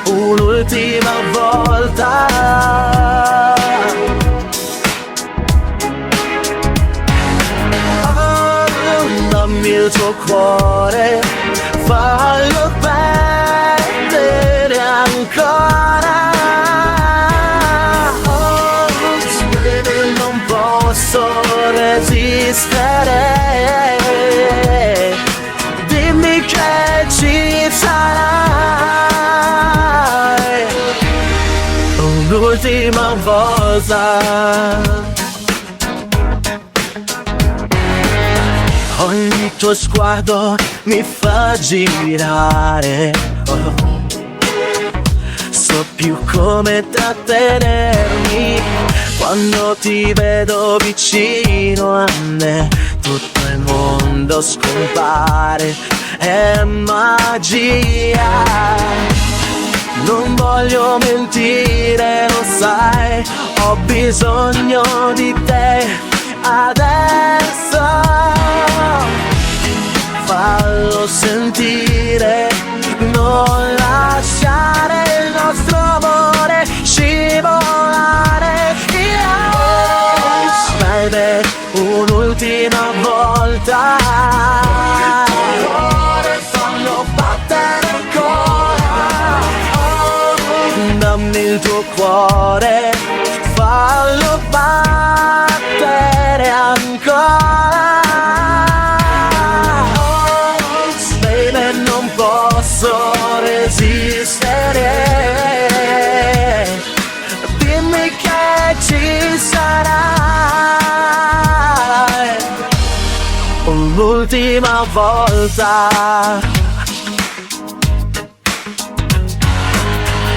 un'ultima volta. Dammi il tuo cuore, fallo battere ancora. Non posso resistere, dimmi che ci sarai un'ultima volta. Ogni tuo sguardo mi fa girare, so più come trattenermi. Quando ti vedo vicino a me, tutto il mondo scompare, è magia. Non voglio mentire, lo sai, ho bisogno di te adesso. Fallo sentire, non lasciare il nostro amore scivolare via. Baby, un'ultima volta, il cuore fallo battere ancora. Dammi il tuo cuore, fallo battere ancora. Non posso resistere, dimmi che ci sarai un'ultima volta.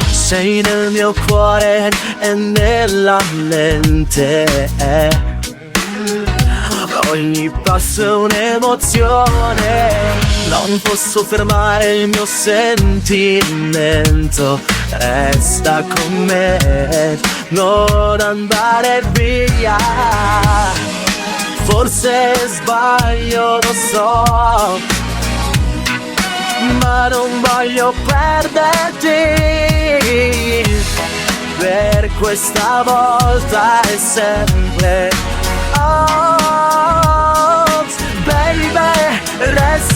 Sei nel mio cuore e nella mente, ogni passo è un'emozione. Non posso fermare il mio sentimento, resta con me, non andare via. Forse sbaglio, lo so, ma non voglio perderti. Per questa volta è sempre, oh, baby, resta